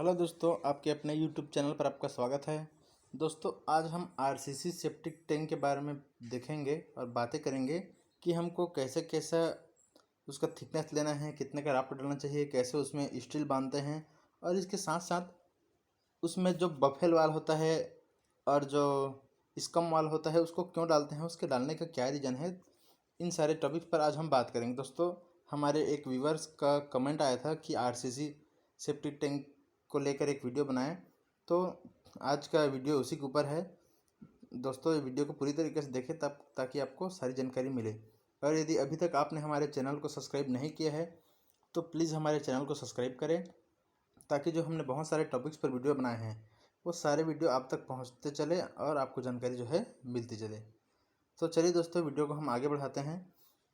Hello दोस्तों, आपके अपने यूट्यूब चैनल पर आपका स्वागत है। दोस्तों, आज हम आरसीसी सेप्टिक टैंक के बारे में देखेंगे और बातें करेंगे कि हमको कैसे कैसा उसका थिकनेस लेना है, कितने का राफ्ट डालना चाहिए, कैसे उसमें स्टील बांधते हैं और इसके साथ साथ उसमें जो बफेल वाल होता है और जो स्कम वाल होता है उसको क्यों डालते हैं, उसके डालने का क्या रीज़न है। इन सारे टॉपिक्स पर आज हम बात करेंगे। दोस्तों, हमारे एक व्यूवर्स का कमेंट आया था कि आरसीसी सेप्टिक टैंक को लेकर एक वीडियो बनाएं, तो आज का वीडियो उसी के ऊपर है। दोस्तों, ये वीडियो को पूरी तरीके से देखें तब ताकि आपको सारी जानकारी मिले। और यदि अभी तक आपने हमारे चैनल को सब्सक्राइब नहीं किया है तो प्लीज़ हमारे चैनल को सब्सक्राइब करें, ताकि जो हमने बहुत सारे टॉपिक्स पर वीडियो बनाए हैं वो सारे वीडियो आप तक पहुंचते चले और आपको जानकारी जो है मिलती चले। तो चलिए दोस्तों, वीडियो को हम आगे बढ़ाते हैं।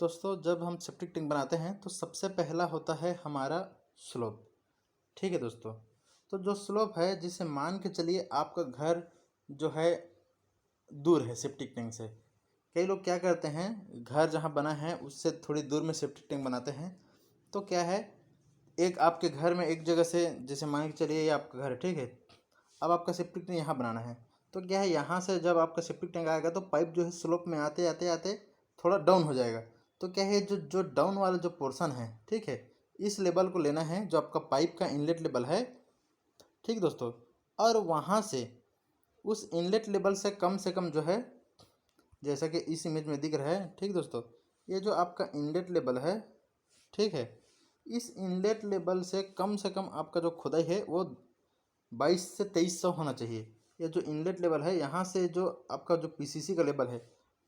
दोस्तों, जब हम सेप्टिक टैंक बनाते हैं तो सबसे पहला होता है हमारा स्लोप। ठीक है दोस्तों, तो जो स्लोप है, जिसे मान के चलिए आपका घर जो है दूर है सेप्टिक टैंक से। कई लोग क्या करते हैं, घर जहाँ बना है उससे थोड़ी दूर में सेप्टिक टैंक बनाते हैं। तो क्या है, एक आपके घर में एक जगह से, जैसे मान के चलिए ये आपका घर है, ठीक है। अब आपका सेप्टिक टैंक यहाँ बनाना है, तो क्या है, यहाँ से जब आपका सेप्टिक टैंक आएगा तो पाइप जो है स्लोप में आते आते आते थोड़ा डाउन हो जाएगा। तो क्या है, जो जो डाउन वाला जो पोर्शन है, ठीक है, इस लेवल को लेना है जो आपका पाइप का इनलेट लेवल है। ठीक दोस्तों, और वहाँ से उस इनलेट लेवल से कम जो है, जैसा कि इस इमेज में दिख रहा है, ठीक दोस्तों, ये जो आपका इनलेट लेवल है, ठीक है, इस इनलेट लेवल से कम आपका जो खुदाई है वो 22 से 2300 होना चाहिए। ये जो इनलेट लेवल है, यहाँ से जो आपका जो पीसीसी का लेवल है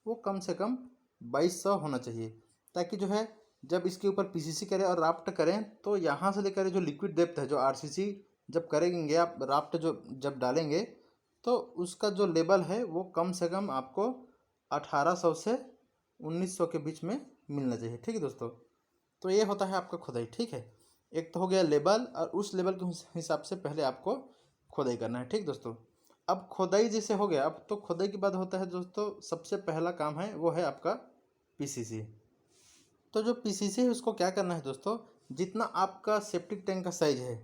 वो कम से कम 2200 होना चाहिए, ताकि जो है जब इसके ऊपर पीसीसी करें और राफ्ट करें तो यहाँ से लेकर जो लिक्विड डेप्थ है, जो आरसीसी जब करेंगे आप राफ्ट जो जब डालेंगे तो उसका जो लेवल है वो कम से कम आपको 1800 से 1900 के बीच में मिलना चाहिए। ठीक है दोस्तों, तो ये होता है आपका खुदाई। ठीक है, एक तो हो गया लेवल, और उस लेवल के हिसाब से पहले आपको खुदाई करना है। ठीक दोस्तों, अब खुदाई जैसे हो गया, अब तो खुदाई के बाद होता है दोस्तों, सबसे पहला काम है वो है आपका पीसीसी। तो जो पीसीसी है उसको क्या करना है दोस्तों, जितना आपका सेप्टिक टैंक का साइज है,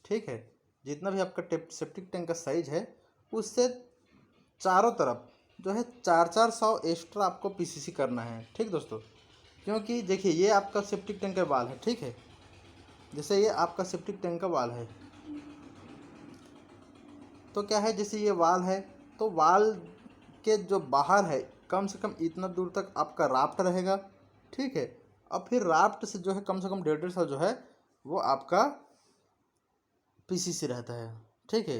ठीक है, जितना भी आपका सेप्टिक टैंक का साइज है उससे चारों तरफ जो है 400 एक्स्ट्रा आपको पीसीसी करना है। ठीक दोस्तों, क्योंकि देखिए ये आपका सेप्टिक टैंक का वाल है, ठीक है, जैसे ये आपका सेप्टिक टैंक का वाल है, तो क्या है, जैसे ये वाल है तो वाल के जो बाहर है कम से कम इतना दूर तक आपका राफ्ट रहेगा। ठीक है, और फिर राफ्ट से जो है कम से कम 1.5 जो है वो आपका पीसीसी रहता है। ठीक है,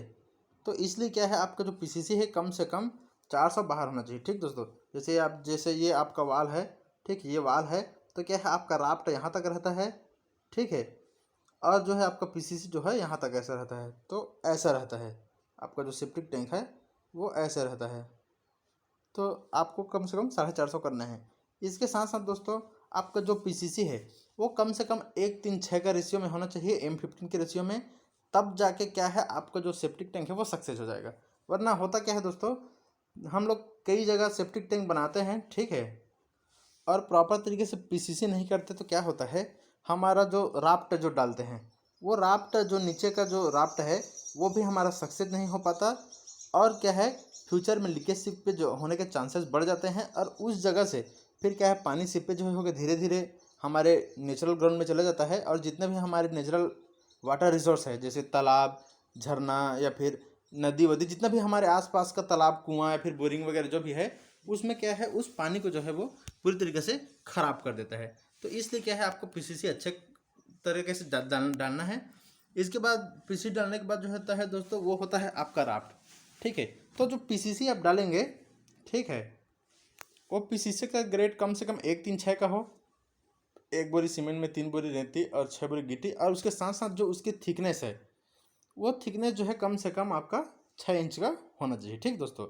तो इसलिए क्या है, आपका जो पीसीसी है कम से कम 400 बाहर होना चाहिए। ठीक दोस्तों, जैसे ये आपका वाल है, ठीक, ये वाल है, तो क्या है, आपका राफ्ट यहाँ तक रहता है, ठीक है, और जो है आपका पीसीसी जो है यहाँ तक ऐसा रहता है। तो ऐसा रहता है आपका जो सेप्टिक टैंक है वो ऐसे रहता है। तो आपको कम से कम 450 करना है। इसके साथ साथ दोस्तों, आपका जो पीसीसी है वो कम से कम 1:3:6 का रेशियो में होना चाहिए, M15 के रेशियो में। तब जाके क्या है, आपका जो सेप्टिक टैंक है वो सक्सेस हो जाएगा। वरना होता क्या है दोस्तों, हम लोग कई जगह सेप्टिक टैंक बनाते हैं, ठीक है, और प्रॉपर तरीके से पीसीसी नहीं करते, तो क्या होता है, हमारा जो राफ्ट जो डालते हैं वो राफ्ट जो नीचे का जो राफ्ट है वो भी हमारा सक्सेस नहीं हो पाता, और क्या है, फ्यूचर में लीकेज सीपेज जो होने के चांसेस बढ़ जाते हैं, और उस जगह से फिर क्या है, पानी सीपेज जो होगा धीरे धीरे हमारे नेचुरल ग्राउंड में चला जाता है। और जितने भी हमारे नेचुरल वाटर रिसोर्स है, जैसे तालाब, झरना या फिर नदी वदी, जितना भी हमारे आसपास का तालाब, कुआं या फिर बोरिंग वगैरह जो भी है, उसमें क्या है, उस पानी को जो है वो पूरी तरीके से ख़राब कर देता है। तो इसलिए क्या है, आपको पीसीसी अच्छे तरीके से डालना है। इसके बाद पीसीसी डालने के बाद जो होता है दोस्तों, वो होता है आपका राफ्ट। ठीक है, तो जो पीसीसी आप डालेंगे, ठीक है, वो पीसीसी का ग्रेड कम से कम 1:3:6 का हो। 1 बोरी सीमेंट में 3 बोरी रेती और 6 बोरी गिट्टी, और उसके साथ साथ जो उसकी थिकनेस है वो थिकनेस जो है कम से कम आपका 6 इंच का होना चाहिए। ठीक दोस्तों,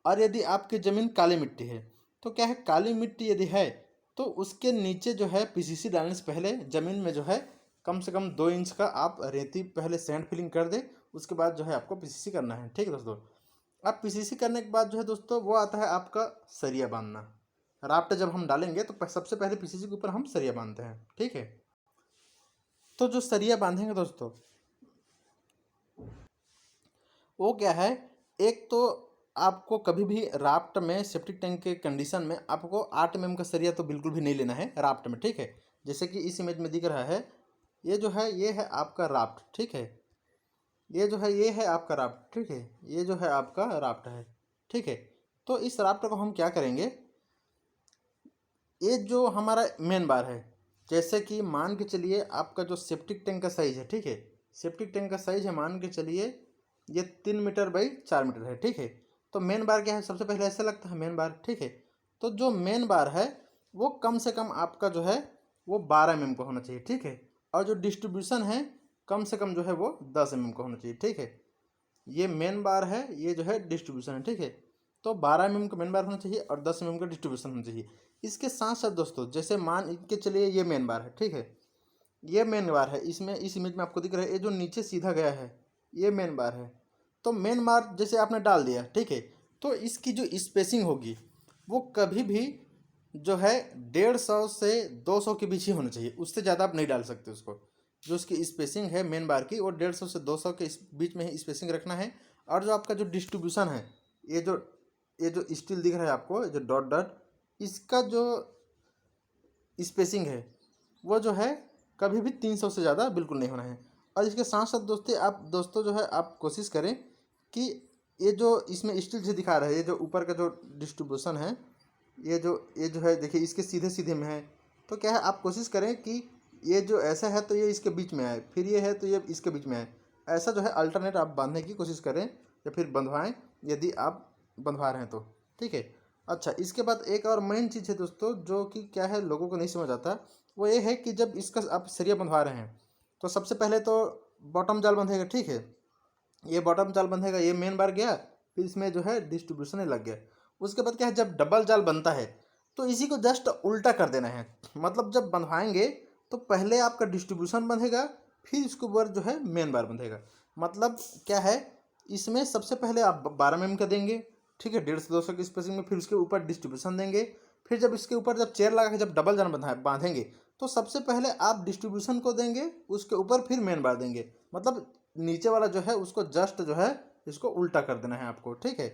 और यदि आपकी ज़मीन काली मिट्टी है तो क्या है, काली मिट्टी यदि है तो उसके नीचे जो है पीसीसी डालने से पहले ज़मीन में जो है कम से कम 2 इंच का आप रेती पहले सैंड फिलिंग कर दे, उसके बाद जो है आपको पीसीसी करना है। ठीक है दोस्तों, अब पीसीसी करने के बाद जो है दोस्तों वो आता है आपका सरिया बांधना। राफ्ट जब हम डालेंगे तो सबसे पहले पीसीसी के ऊपर हम सरिया बांधते हैं। ठीक है, तो जो सरिया बांधेंगे दोस्तों, वो क्या है, एक तो आपको कभी भी राफ्ट में सेप्टिक टैंक के कंडीशन में आपको 8 mm का सरिया तो बिल्कुल भी नहीं लेना है राफ्ट में, ठीक है। जैसे कि इस इमेज में दिख रहा है, ये जो है ये है आपका राफ्ट, ठीक है। ये जो है ये है आपका राफ्ट, ठीक है। ये जो है आपका राफ्ट है, ठीक है। तो इस राफ्ट को हम क्या करेंगे, ये जो हमारा मेन बार है, जैसे कि मान के चलिए आपका जो सेप्टिक टैंक का साइज है, ठीक है। सेप्टिक टैंक का साइज है मान के चलिए ये 3 मीटर बाई 4 मीटर है, ठीक है। तो मेन बार क्या है, सबसे पहले ऐसे लगता है मेन बार, ठीक है। तो जो मेन बार है वो कम से कम आपका जो है वो 12 mm का होना चाहिए, ठीक है। और जो डिस्ट्रीब्यूशन है कम से कम जो है वो 10 mm का होना चाहिए, ठीक है। ये मेन बार है, ये जो है डिस्ट्रीब्यूशन है, ठीक है। तो 12 mm का मेन बार होना चाहिए और 10 mm का डिस्ट्रीब्यूशन होना चाहिए। इसके साथ साथ दोस्तों, जैसे मान के चलिए ये मेन बार है, ठीक है। ये मेन बार है, इसमें इस इमेज में आपको दिख रहा है ये जो नीचे सीधा गया है ये मेन बार है। तो मेन बार जैसे आपने डाल दिया, ठीक है। तो इसकी जो स्पेसिंग होगी वो कभी भी जो है 150 से 200 के बीच ही होना चाहिए, उससे ज़्यादा आप नहीं डाल सकते उसको। जो उसकी स्पेसिंग है मेन बार की वो 150 से 200 के इस बीच में ही स्पेसिंग रखना है। और जो आपका जो डिस्ट्रीब्यूशन है, ये जो स्टील दिख रहा है आपको, ये जो डॉट डॉट, इसका जो स्पेसिंग है वो जो है कभी भी 300 से ज़्यादा बिल्कुल नहीं होना है। और इसके साथ साथ दोस्तों जो है आप कोशिश करें कि ये जो इसमें स्टील से दिखा रहा है, ये जो ऊपर का जो डिस्ट्रीब्यूशन है, ये जो है देखिए इसके सीधे सीधे में है। तो क्या है, आप कोशिश करें कि ये जो ऐसा है तो ये इसके बीच में आए, फिर ये है तो ये इसके बीच में आए। ऐसा जो है अल्टरनेट आप बांधने की कोशिश करें या फिर बंधवाएं यदि आप बंधवा रहे हैं तो, ठीक है। अच्छा, इसके बाद एक और मेन चीज़ है दोस्तों जो कि क्या है लोगों को नहीं समझ आता, वो ये है कि जब इसका आप सरिया बंधवा रहे हैं तो सबसे पहले तो बॉटम जाल बंधेगा, ठीक है। ये बॉटम जाल बंधेगा, ये मेन बार गया, फिर इसमें जो है डिस्ट्रीब्यूशन लग गया। उसके बाद क्या है, जब डबल जाल बनता है तो इसी को जस्ट उल्टा कर देना है। मतलब जब बंधवाएंगे तो पहले आपका डिस्ट्रीब्यूशन बंधेगा, फिर इसके ऊपर जो है मेन बार बंधेगा। मतलब क्या है, इसमें सबसे पहले आप 12 mm का देंगे, ठीक है, 150 से 200 की स्पेसिंग में, फिर उसके ऊपर डिस्ट्रीब्यूशन देंगे। फिर जब इसके ऊपर जब चेयर लगा के जब डबल जाल बांधेंगे तो सबसे पहले आप डिस्ट्रीब्यूशन को देंगे, उसके ऊपर फिर मेन बार देंगे। मतलब नीचे वाला जो है उसको जस्ट जो है इसको उल्टा कर देना है आपको, ठीक है।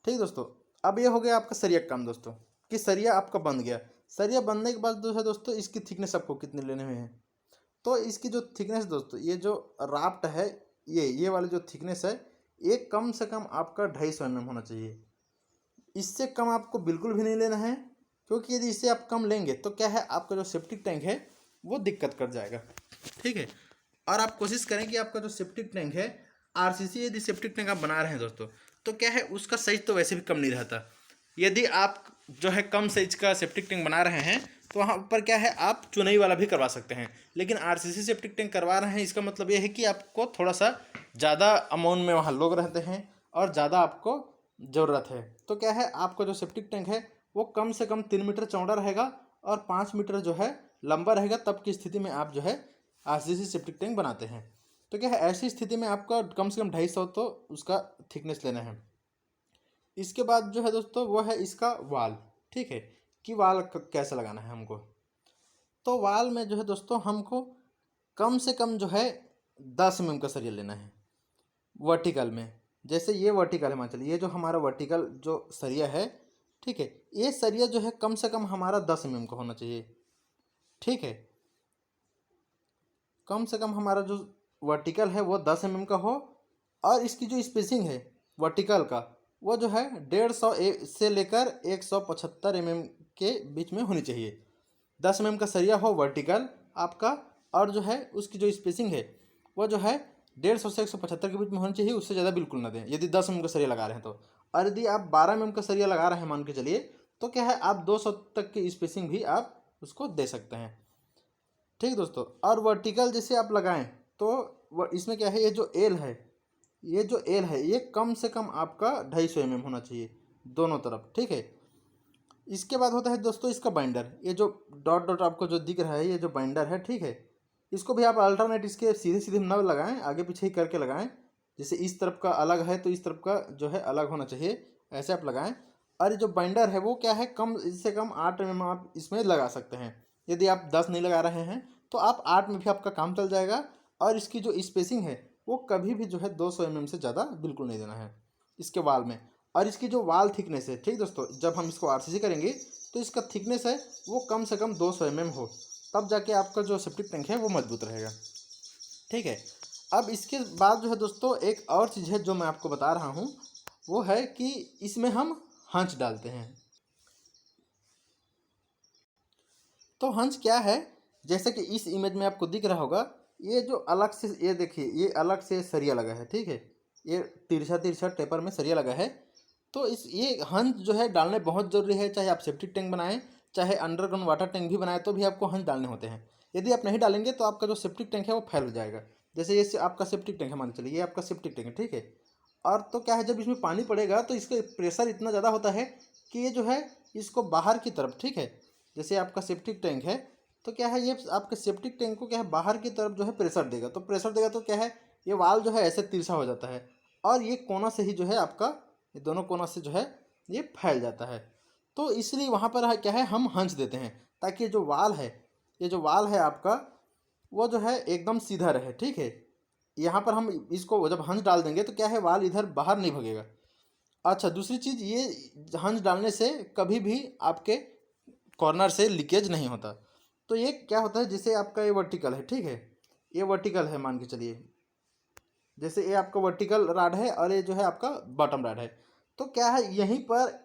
ठीक दोस्तों, अब ये हो गया आपका सरिया का काम दोस्तों, कि सरिया आपका बन गया। सरिया बनने के बाद जो है दोस्तों इसकी थिकनेस आपको कितनी लेने में है, तो इसकी जो थिकनेस दोस्तों, ये जो राफ्ट है, ये वाली जो थिकनेस है, ये कम से कम आपका 250 mm होना चाहिए। इससे कम आपको बिल्कुल भी नहीं लेना है, क्योंकि यदि इससे आप कम लेंगे तो क्या है, आपका जो सेप्टिक टैंक है वो दिक्कत कर जाएगा, ठीक है। और आप कोशिश करें कि आपका जो सेप्टिक टैंक है, आरसीसी यदि सेप्टिक टैंक आप बना रहे हैं दोस्तों, तो क्या है उसका साइज तो वैसे भी कम नहीं रहता। यदि आप जो है कम साइज का सेप्टिक टैंक बना रहे हैं तो वहाँ पर क्या है, आप चुनई वाला भी करवा सकते हैं। लेकिन आरसीसी सेप्टिक टैंक करवा रहे हैं, इसका मतलब ये है कि आपको थोड़ा सा ज़्यादा अमाउंट में वहाँ लोग रहते हैं और ज़्यादा आपको ज़रूरत है। तो क्या है, आपका जो सेप्टिक टैंक है वो कम से कम 3 मीटर चौड़ा रहेगा और 5 मीटर जो है लंबा रहेगा, तब की स्थिति में आप जो है आरसीसी सेप्टिक टैंक बनाते हैं। तो क्या है, ऐसी स्थिति में आपका कम से कम 250 तो उसका थिकनेस लेना है। इसके बाद जो है दोस्तों वो है इसका वाल, ठीक है, कि वाल कैसे लगाना है हमको। तो वाल में जो है दोस्तों हमको कम से कम जो है 10 mm का सरिया लेना है वर्टिकल में। जैसे ये वर्टिकल है, मान चलिए ये जो हमारा वर्टिकल जो सरिया है, ठीक है, ये सरिया जो है कम से कम हमारा 10 mm का होना चाहिए, ठीक है। कम से कम हमारा जो वर्टिकल है वो 10 mm का हो, और इसकी जो स्पेसिंग है वर्टिकल का वो जो है 150 से लेकर 175 mm के बीच में होनी चाहिए। 10 mm का सरिया हो वर्टिकल आपका, और जो है उसकी जो स्पेसिंग है वो जो है 150 से 175 के बीच में होनी चाहिए, उससे ज़्यादा बिल्कुल ना दें यदि 10 mm का सरिया लगा रहे हैं तो। और यदि आप 12 mm का सरिया लगा रहे हैं मान के चलिए, तो क्या है, आप 200 तक की स्पेसिंग भी आप उसको दे सकते हैं, ठीक दोस्तों। और वर्टिकल जैसे आप लगाएं तो इसमें क्या है, ये जो एल है, ये कम से कम आपका 250 mm होना चाहिए दोनों तरफ, ठीक है। इसके बाद होता है दोस्तों इसका बाइंडर, ये जो डॉट डॉट आपको जो दिख रहा है ये जो बाइंडर है, ठीक है। इसको भी आप अल्टरनेट इसके सीधे सीधे न लगाएं, आगे पीछे ही करके लगाएं। जैसे इस तरफ का अलग है तो इस तरफ का जो है अलग होना चाहिए, ऐसे आप लगाएं। और ये जो बाइंडर है वो क्या है, कम इससे कम 8 mm आप इसमें लगा सकते हैं। यदि आप 10 नहीं लगा रहे हैं तो आप 8 में भी आपका काम चल जाएगा। और इसकी जो स्पेसिंग है वो कभी भी जो है 200 mm से ज़्यादा बिल्कुल नहीं देना है इसके वाल में। और इसकी जो वाल थिकनेस है, ठीक दोस्तों, जब हम इसको आरसीसी करेंगे तो इसका थिकनेस है वो कम से कम 200 mm हो, तब जाके आपका जो सेप्टिक टैंक है वो मजबूत रहेगा। ठीक है। अब इसके बाद जो है दोस्तों एक और चीज़ है जो मैं आपको बता रहा हूँ, वो है कि इसमें हम हंच डालते हैं। तो हंच क्या है, जैसे कि इस इमेज में आपको दिख रहा होगा, ये जो अलग से, ये देखिए, ये अलग से सरिया लगा है, ठीक है, ये तिरछा तिरछा टेपर में सरिया लगा है। तो इस ये हंच जो है डालने बहुत ज़रूरी है, चाहे आप सेप्टिक टैंक बनाएं, चाहे अंडरग्राउंड वाटर टैंक भी बनाएं, तो भी आपको हंच डालने होते हैं। यदि आप नहीं डालेंगे तो आपका जो सेप्टिक टैंक है वो फैल जाएगा। जैसे ये आपका सेप्टिक टैंक है, मान के चलिए ये आपका सेप्टिक टैंक है, ठीक है। और तो क्या है, जब इसमें पानी पड़ेगा तो इसका प्रेशर इतना ज़्यादा होता है कि ये जो है इसको बाहर की तरफ, ठीक है, जैसे आपका सेप्टिक टैंक है, तो क्या है, ये आपके सेप्टिक टैंक को क्या है बाहर की तरफ जो है प्रेशर देगा। तो प्रेशर देगा तो क्या है, ये वाल जो है ऐसे तिरछा हो जाता है, और ये कोना से ही जो है आपका, ये दोनों कोना से जो है ये फैल जाता है। तो इसलिए वहाँ पर क्या है, हम हंच देते हैं, ताकि जो वाल है, ये जो वाल है आपका, वो जो है एकदम सीधा रहे, ठीक है। यहाँ पर हम इसको जब हंच डाल देंगे तो क्या है, वाल इधर बाहर नहीं भगेगा। अच्छा, दूसरी चीज़, ये हंच डालने से कभी भी आपके कॉर्नर से लीकेज नहीं होता। तो ये क्या होता है, जैसे आपका ये वर्टिकल है, ठीक है, ये वर्टिकल है मान के चलिए, जैसे ये आपका वर्टिकल राड है और ये जो है आपका बॉटम राड है। तो क्या है, यहीं पर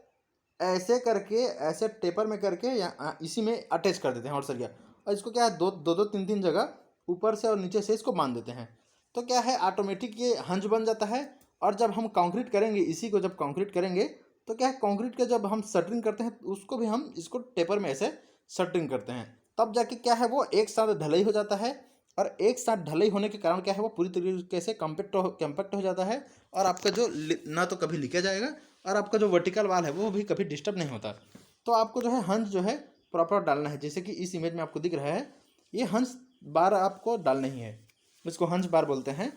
ऐसे करके, ऐसे टेपर में करके या इसी में अटैच कर देते हैं और सरिया, और इसको क्या है, दो दो दो तीन तीन जगह ऊपर से और नीचे से इसको बांध देते हैं। तो क्या है, ऑटोमेटिक ये हंच बन जाता है। और जब हम कंक्रीट करेंगे, इसी को जब कंक्रीट करेंगे, तो क्या है, कंक्रीट का जब हम शटरिंग करते हैं उसको भी हम इसको टेपर में ऐसे शटरिंग करते हैं, तब जाके क्या है, वो एक साथ ढलाई हो जाता है। और एक साथ ढलाई होने के कारण क्या है, वो पूरी तरीके से कम्पैक्ट हो जाता है, और आपका जो ना तो कभी लीकेज जाएगा, और आपका जो वर्टिकल वाल है वो भी कभी डिस्टर्ब नहीं होता। तो आपको जो है हंस जो है प्रॉपर डालना है, जैसे कि इस इमेज में आपको दिख रहा है, ये हंस बार आपको डालना ही है, इसको हंस बार बोलते हैं।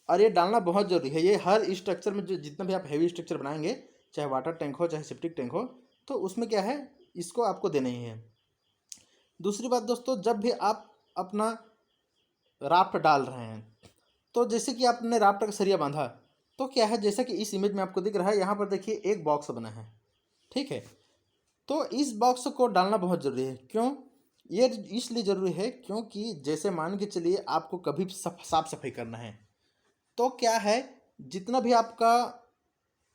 और ये डालना बहुत ज़रूरी है। ये हर स्ट्रक्चर में, जो जितना भी आप हैवी स्ट्रक्चर बनाएंगे, चाहे वाटर टैंक हो चाहे सेप्टिक टैंक हो, तो उसमें क्या है, इसको आपको देना ही है। दूसरी बात दोस्तों, जब भी आप अपना राफ्ट डाल रहे हैं, तो जैसे कि आपने राफ्ट का सरिया बांधा, तो क्या है, जैसे कि इस इमेज में आपको दिख रहा है, यहाँ पर देखिए एक बॉक्स बना है, ठीक है। तो इस बॉक्स को डालना बहुत ज़रूरी है। क्यों? ये इसलिए ज़रूरी है क्योंकि जैसे मान के चलिए आपको कभी साफ सफाई करना है, तो क्या है, जितना भी आपका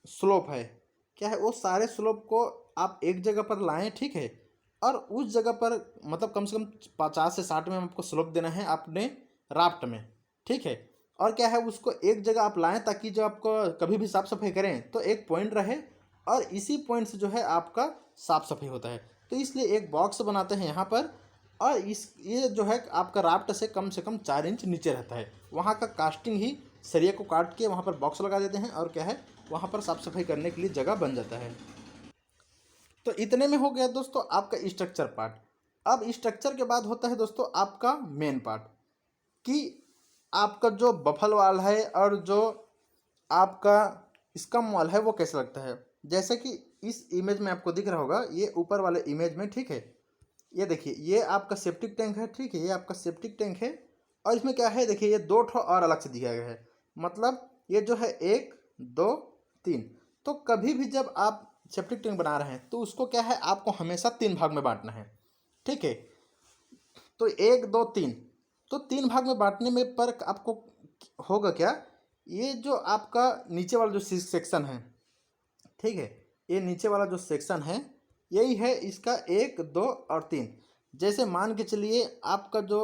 स्लोप है, क्या है, वो सारे स्लोप को आप एक जगह पर लाएं, ठीक है। और उस जगह पर मतलब कम से कम 50 से 60 में आपको स्लोप देना है अपने राफ्ट में, ठीक है। और क्या है, उसको एक जगह आप लाएं ताकि जब आपको कभी भी साफ सफाई करें तो एक पॉइंट रहे, और इसी पॉइंट से जो है आपका साफ सफाई होता है। तो इसलिए एक बॉक्स बनाते हैं यहाँ पर, और इस ये जो है आपका राफ्ट से कम 4 इंच नीचे रहता है। वहाँ का कास्टिंग ही सरिया को काट के वहाँ पर बॉक्स लगा देते हैं, और क्या है, वहाँ पर साफ सफाई करने के लिए जगह बन जाता है। तो इतने में हो गया दोस्तों आपका स्ट्रक्चर पार्ट। अब स्ट्रक्चर के बाद होता है दोस्तों आपका मेन पार्ट, कि आपका जो बफल वाल है और जो आपका स्कम वाल है वो कैसा लगता है। जैसे कि इस इमेज में आपको दिख रहा होगा, ये ऊपर वाले इमेज में, ठीक है, ये देखिए, ये आपका सेप्टिक टैंक है, ठीक है, ये आपका सेप्टिक टैंक है। और इसमें क्या है, देखिए, ये 2 और अलग से दिया गया है, मतलब ये जो है 1 2 3। तो कभी भी जब आप सेप्टिक टैंक बना रहे हैं तो उसको क्या है, आपको हमेशा 3 भाग में बांटना है, ठीक है। तो 1 2 3, तो 3 भाग में बांटने में पर आपको होगा क्या, ये जो आपका नीचे वाला जो सेक्शन है, ठीक है, ये नीचे वाला जो सेक्शन है, यही है इसका 1 2 और 3। जैसे मान के चलिए आपका जो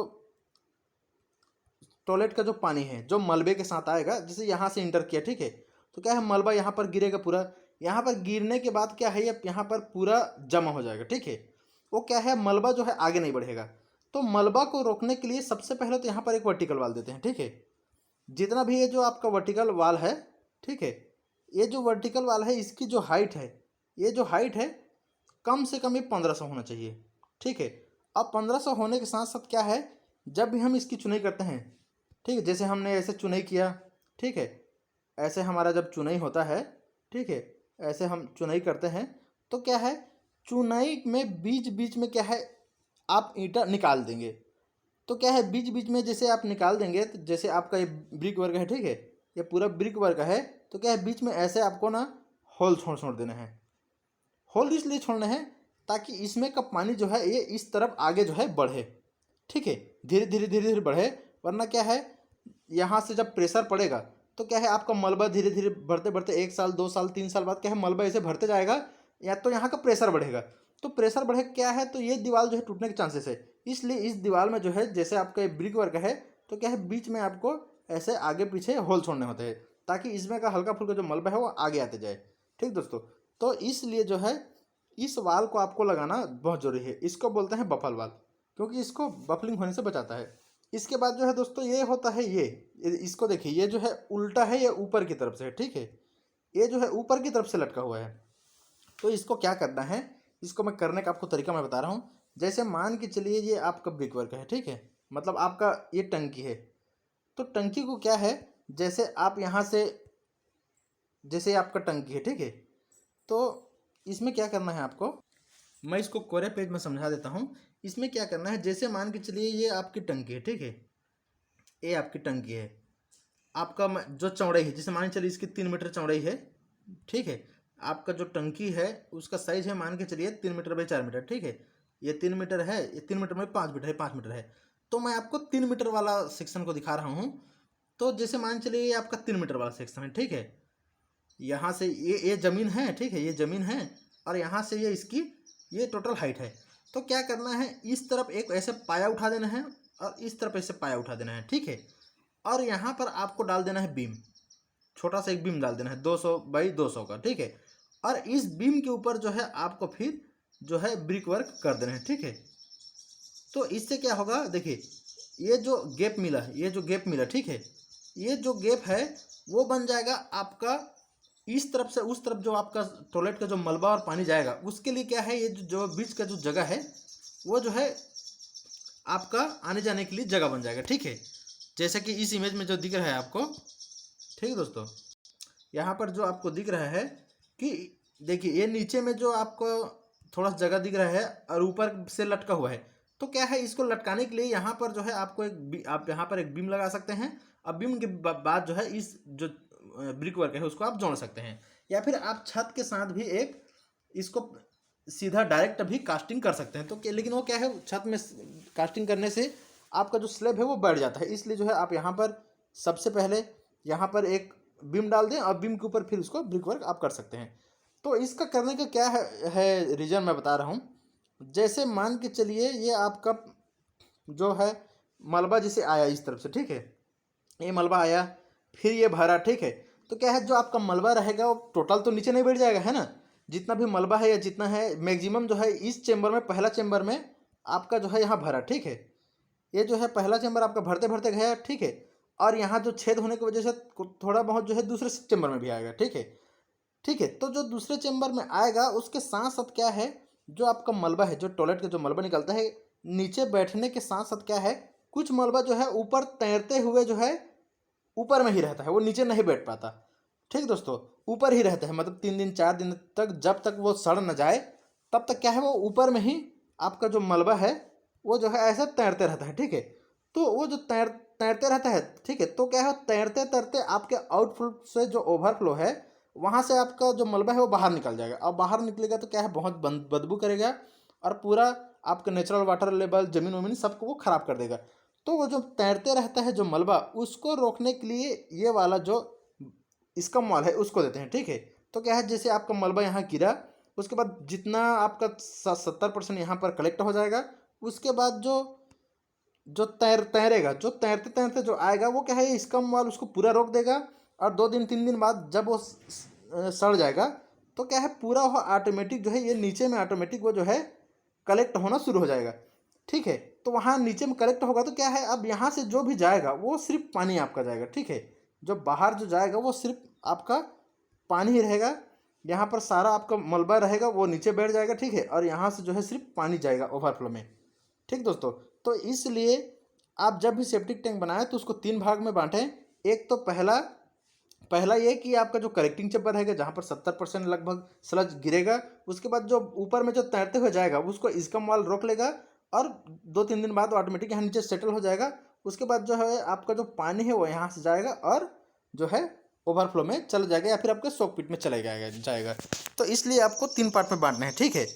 टॉयलेट का जो पानी है जो मलबे के साथ आएगा, जैसे यहाँ से इंटर किया, ठीक है, तो क्या है, मलबा यहाँ पर गिरेगा पूरा। यहाँ पर गिरने के बाद क्या है, ये यहाँ पर पूरा जमा हो जाएगा, ठीक है। वो क्या है, मलबा जो है आगे नहीं बढ़ेगा। तो मलबा को रोकने के लिए सबसे पहले तो यहाँ पर एक वर्टिकल वाल देते हैं, ठीक है। जितना भी ये जो आपका वर्टिकल वाल है, ठीक है, ये जो वर्टिकल वाल है इसकी जो हाइट है, ये जो हाइट है कम से कम ये 1500 होना चाहिए, ठीक है। अब 1500 होने के साथ साथ क्या है, जब भी हम इसकी चुनाई करते हैं, ठीक है, जैसे हमने ऐसे चुनाई किया, ठीक है, ऐसे हमारा जब चुनाई होता है, ठीक है, ऐसे हम चुनाई करते हैं, तो क्या है, चुनाई में बीच बीच में क्या है, आप ईंटा निकाल देंगे। तो क्या है बीच बीच में जैसे आप निकाल देंगे, तो जैसे आपका ये ब्रिक वर्क है, ठीक है, ये पूरा ब्रिक वर्क है, तो क्या है बीच में ऐसे आपको ना होल छोड़ छोड़ देना है। होल इसलिए छोड़ना है ताकि इसमें का पानी जो है ये इस तरफ आगे जो है बढ़े, ठीक है, धीरे धीरे धीरे धीरे बढ़े। वरना क्या है, यहाँ से जब प्रेशर पड़ेगा तो क्या है आपका मलबा धीरे धीरे बढ़ते बढ़ते 1 साल 2 साल 3 साल बाद क्या है मलबा ऐसे भरते जाएगा, या तो यहाँ का प्रेशर बढ़ेगा। तो प्रेशर बढ़े क्या है, तो ये दीवार जो है टूटने के चांसेस है। इसलिए इस दीवार में जो है जैसे आपका ये ब्रिक वर्क है, तो क्या है बीच में आपको ऐसे आगे पीछे होल छोड़ने होते हैं ताकि इसमें का हल्का फुल्का जो मलबा है वो आगे आते जाए। ठीक दोस्तों, तो इसलिए जो है इस वाल को आपको लगाना बहुत जरूरी है। इसको बोलते हैं बफल वाल, क्योंकि इसको बफलिंग होने से बचाता है। इसके बाद जो है दोस्तों ये होता है ये इसको देखिए, ये जो है उल्टा है, ये ऊपर की तरफ से है, ठीक है, ये जो है ऊपर की तरफ से लटका हुआ है। तो इसको क्या करना है, इसको मैं करने का आपको तरीका मैं बता रहा हूँ। जैसे मान के चलिए ये आपका ब्रिक वर्क है, ठीक है, मतलब आपका ये टंकी है। तो टंकी को क्या है, जैसे आप यहाँ से, जैसे आपका टंकी है, ठीक है, तो इसमें क्या करना है आपको, मैं इसको कोरे पेज में समझा देता हूँ। इसमें क्या करना है, जैसे मान के चलिए ये आपकी टंकी है, ठीक है, ये आपकी टंकी है। आपका जो चौड़ाई है, जैसे मान के चलिए इसकी 3 मीटर चौड़ाई है, ठीक है। आपका जो टंकी है उसका साइज है मान के चलिए 3 मीटर बाई 4 मीटर, ठीक है। ये 3 मीटर है, ये 3 मीटर में 5 मीटर है, 5 मीटर है। तो मैं आपको 3 मीटर वाला सेक्शन को दिखा रहा हूँ। तो जैसे मान चलिए ये आपका 3 मीटर वाला सेक्शन है, ठीक है। यहाँ से ये ज़मीन है, ठीक है, ये ज़मीन है, और यहाँ से ये इसकी ये टोटल हाइट है। तो क्या करना है, इस तरफ एक ऐसे पाया उठा देना है और इस तरफ ऐसे पाया उठा देना है, ठीक है। और यहाँ पर आपको डाल देना है बीम, छोटा सा एक बीम डाल देना है 200 बाई 200 का, ठीक है। और इस बीम के ऊपर जो है आपको फिर जो है ब्रिक वर्क कर देना है, ठीक है। तो इससे क्या होगा, देखिए ये जो गैप मिला है, ये जो गैप मिला, ठीक है, ये जो गैप है वो बन जाएगा आपका इस तरफ से उस तरफ, जो आपका टॉयलेट का जो मलबा और पानी जाएगा उसके लिए क्या है, ये जो बीच का जो जगह है वो जो है आपका आने जाने के लिए जगह बन जाएगा, ठीक है। जैसे कि इस इमेज में जो दिख रहा है आपको, ठीक है दोस्तों, यहाँ पर जो आपको दिख रहा है कि देखिए ये नीचे में जो आपको थोड़ा सा जगह दिख रहा है और ऊपर से लटका हुआ है। तो क्या है, इसको लटकाने के लिए यहाँ पर जो है आपको आप यहाँ पर एक बीम लगा सकते हैं। अब बीम के बाद जो है इस जो ब्रिक वर्क है उसको आप जोड़ सकते हैं, या फिर आप छत के साथ भी एक इसको सीधा डायरेक्ट भी कास्टिंग कर सकते हैं। तो लेकिन वो क्या है, छत में कास्टिंग करने से आपका जो स्लैब है वो बढ़ जाता है। इसलिए जो है आप यहाँ पर सबसे पहले यहाँ पर एक बीम डाल दें और बीम के ऊपर फिर उसको ब्रिक वर्क आप कर सकते हैं। तो इसका करने का क्या है रीज़न मैं बता रहा हूँ। जैसे मान के चलिए ये आपका जो है मलबा जैसे आया इस तरफ से, ठीक है, ये मलबा आया, फिर ये भरा, ठीक है। तो क्या है, जो आपका मलबा रहेगा वो टोटल तो नीचे नहीं बैठ जाएगा, है ना। जितना भी मलबा है या जितना है मैक्सिमम जो है इस चेंबर में, पहला चेंबर में आपका जो है यहाँ भरा, ठीक है। ये जो है पहला चेंबर आपका भरते भरते गया, ठीक है। और यहाँ जो छेद होने की वजह से थोड़ा बहुत जो है दूसरे चेंबर में भी आएगा, ठीक है। ठीक है, तो जो दूसरे चेंबर में आएगा उसके साथ साथ क्या है, जो आपका मलबा है, जो टॉयलेट का जो मलबा निकलता है, नीचे बैठने के साथ साथ क्या है, कुछ मलबा जो है ऊपर तैरते हुए जो है ऊपर में ही रहता है, वो नीचे नहीं बैठ पाता। ठीक दोस्तों, ऊपर ही रहता है, मतलब 3 दिन 4 दिन तक, जब तक वो सड़ न जाए तब तक क्या है वो ऊपर में ही आपका जो मलबा है वो जो है ऐसा तैरते रहता है, ठीक है। तो वो जो तैरते रहता है, ठीक है, तो क्या है, तैरते तैरते आपके आउटफ्लो से जो ओवरफ्लो है वहाँ से आपका जो मलबा है वो बाहर निकल जाएगा। और बाहर निकलेगा तो क्या है, बहुत बदबू करेगा और पूरा आपका नेचुरल वाटर लेवल, जमीन वमीन सबको वो खराब कर देगा। तो वो जो तैरते रहता है जो मलबा, उसको रोकने के लिए ये वाला जो इसका मॉल है उसको देते हैं, ठीक है। तो क्या है, जैसे आपका मलबा यहाँ गिरा, उसके बाद जितना आपका 70% यहाँ पर कलेक्ट हो जाएगा। उसके बाद जो जो तैरेगा, जो तैरते तैरते जो आएगा वो क्या है, इसका मॉल उसको पूरा रोक देगा। और 2 दिन 3 दिन बाद जब वो सड़ जाएगा तो क्या है, पूरा वो ऑटोमेटिक जो है ये नीचे में ऑटोमेटिक वो जो है कलेक्ट होना शुरू हो जाएगा, ठीक है। तो वहाँ नीचे में कलेक्ट होगा तो क्या है, अब यहाँ से जो भी जाएगा वो सिर्फ पानी आपका जाएगा, ठीक है। जो बाहर जो जाएगा वो सिर्फ आपका पानी ही रहेगा। यहाँ पर सारा आपका मलबा रहेगा वो नीचे बैठ जाएगा, ठीक है। और यहाँ से जो है सिर्फ पानी जाएगा ओवरफ्लो में, ठीक दोस्तों। तो इसलिए आप जब भी सेप्टिक टैंक बनाएं तो उसको 3 भाग में बांटें। एक तो पहला ये कि आपका जो कलेक्टिंग चैम्बर रहेगा जहाँ पर 70% लगभग स्लज गिरेगा। उसके बाद जो ऊपर में जो तैरते हुए जाएगा उसको इसका मॉल रोक लेगा। और 2-3 दिन बाद ऑटोमेटिक यहाँ नीचे सेटल हो जाएगा। उसके बाद जो है आपका जो पानी है वो यहाँ से जाएगा और जो है ओवरफ्लो में चला जाएगा या फिर आपके सोक पिट में चला जाएगा। तो इसलिए आपको 3 पार्ट में बांटना है, ठीक है।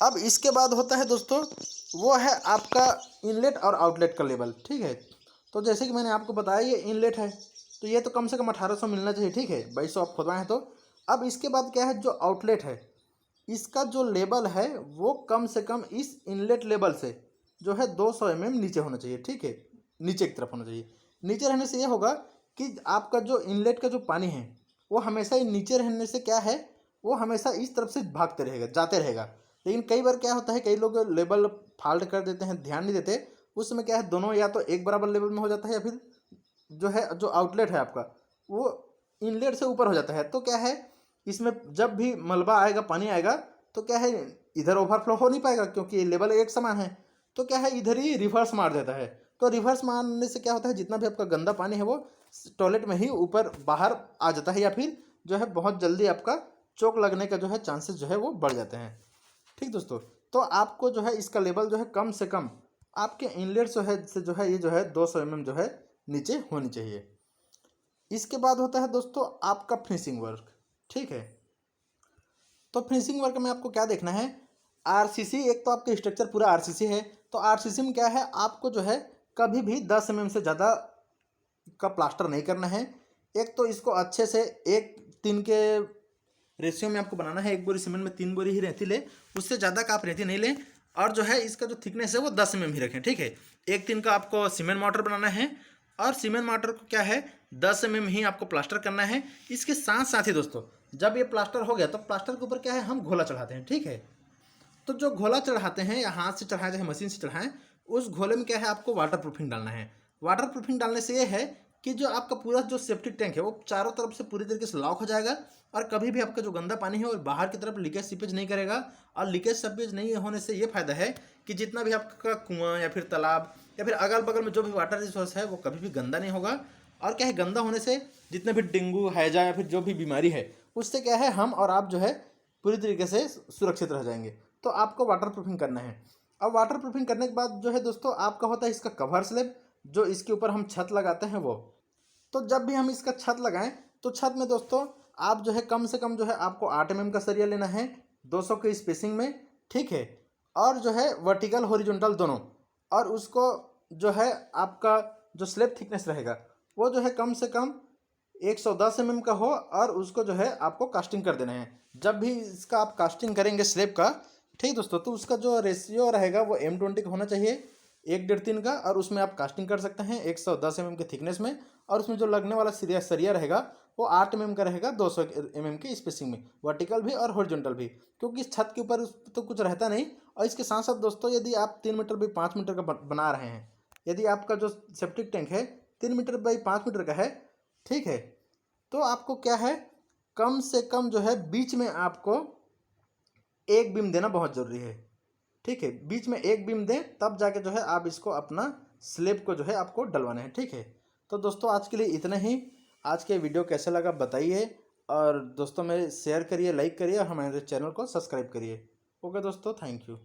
अब इसके बाद होता है दोस्तों वो है आपका इनलेट और आउटलेट का लेवल, ठीक है। तो जैसे कि मैंने आपको बताया ये इनलेट है, तो ये तो कम से कम 1800 मिलना चाहिए, ठीक है। 2200 आप खुदवाएँ तो। अब इसके बाद क्या है, जो आउटलेट है इसका जो लेवल है वो कम से कम इस इनलेट लेवल से जो है 200 mm नीचे होना चाहिए, ठीक है। नीचे की तरफ होना चाहिए। नीचे रहने से ये होगा कि आपका जो इनलेट का जो पानी है वो हमेशा ही नीचे रहने से क्या है, वो हमेशा इस तरफ से भागते रहेगा, जाते रहेगा। लेकिन कई बार क्या होता है, कई लोग लेवल फाल्ट कर देते हैं, ध्यान नहीं देते। उस समय क्या है, दोनों या तो एक बराबर लेवल में हो जाता है या फिर जो है जो आउटलेट है आपका वो इनलेट से ऊपर हो जाता है। तो क्या है, इसमें जब भी मलबा आएगा, पानी आएगा, तो क्या है इधर ओवरफ्लो हो नहीं पाएगा क्योंकि लेवल एक समान है। तो क्या है, इधर ही रिवर्स मार देता है। तो रिवर्स मारने से क्या होता है, जितना भी आपका गंदा पानी है वो टॉयलेट में ही ऊपर बाहर आ जाता है या फिर जो है बहुत जल्दी आपका चोक लगने का जो है चांसेस जो है वो बढ़ जाते हैं, ठीक दोस्तों। तो आपको जो है इसका लेवल जो है कम से कम आपके इनलेट जो है ये जो है 200 mm जो है नीचे होनी चाहिए। इसके बाद होता है दोस्तों आपका फिनिशिंग वर्क, ठीक है। तो फिनिशिंग वर्क में आपको क्या देखना है, आरसीसी, एक तो आपका स्ट्रक्चर पूरा आरसीसी है, तो आरसीसी में क्या है, आपको जो है कभी भी 10 mm से ज़्यादा का प्लास्टर नहीं करना है। एक तो इसको अच्छे से 1:3 के रेशियो में आपको बनाना है। 1 बोरी सीमेंट में 3 बोरी ही रेती ले, उससे ज़्यादा का आप रेती नहीं लें। और जो है इसका जो थिकनेस है वो 10 mm ही रखें, ठीक है। 1:3 का आपको सीमेंट मोटर बनाना है और सीमेंट मोटर को क्या है 10 mm ही आपको प्लास्टर करना है। इसके साथ साथ ही दोस्तों जब ये प्लास्टर हो गया तो प्लास्टर के ऊपर क्या है, हम घोला चढ़ाते हैं, ठीक है। तो जो घोला चढ़ाते हैं या हाथ से चढ़ाएं चाहे मशीन से चढ़ाएं, उस घोले में क्या है आपको वाटर प्रूफिंग डालना है। वाटर प्रूफिंग डालने से ये है कि जो आपका पूरा जो सेफ्टी टैंक है वो चारों तरफ से पूरी तरीके से लॉक हो जाएगा और कभी भी आपका जो गंदा पानी है वो बाहर की तरफ लीकेज सीपेज नहीं करेगा। और लीकेज सीपेज नहीं होने से ये फायदा है कि जितना भी आपका कुआं या फिर तालाब या फिर अगल बगल में जो भी वाटर रिसोर्स है वो कभी भी गंदा नहीं होगा। और क्या है, गंदा होने से जितने भी डेंगू हैजा या फिर जो भी बीमारी है उससे क्या है हम और आप जो है पूरी तरीके से सुरक्षित रह जाएंगे। तो आपको वाटर प्रूफिंग करना है। अब वाटर प्रूफिंग करने के बाद जो है दोस्तों आपका होता है इसका कवर स्लैब, जो इसके ऊपर हम छत लगाते हैं वो। तो जब भी हम इसका छत लगाएं तो छत में दोस्तों आप जो है कम से कम जो है आपको 8 mm का सरिया लेना है 200 के स्पेसिंग में, ठीक है। और जो है वर्टिकल हॉरिजॉन्टल दोनों। और उसको जो है आपका जो स्लैब थिकनेस रहेगा वो जो है कम से कम 110 mm का हो और उसको जो है आपको कास्टिंग कर देना है। जब भी इसका आप कास्टिंग करेंगे स्लैब का, ठीक दोस्तों, तो उसका जो रेशियो रहेगा वो M20 का होना चाहिए, 1:3 का। और उसमें आप कास्टिंग कर सकते हैं 110 mm के थिकनेस में। और उसमें जो लगने वाला सरिया रहेगा वो 8 mm का रहेगा 200 mm की स्पेसिंग में, वर्टिकल भी और हॉरिजॉन्टल भी, क्योंकि इस छत के ऊपर उस तो कुछ रहता नहीं। और इसके साथ साथ दोस्तों यदि आप 3 मीटर बाई 5 मीटर का बना रहे हैं, यदि आपका जो सेप्टिक टैंक है 3 मीटर बाई 5 मीटर का है, ठीक है, तो आपको क्या है कम से कम जो है बीच में आपको एक बीम देना बहुत ज़रूरी है, ठीक है। बीच में एक बीम दें तब जाके जो है आप इसको अपना स्लेब को जो है आपको डलवाना है, ठीक है। तो दोस्तों आज के लिए इतना ही। आज के वीडियो कैसा लगा बताइए और दोस्तों मेरे शेयर करिए, लाइक करिए और हमारे चैनल को सब्सक्राइब करिए। ओके दोस्तों, थैंक यू।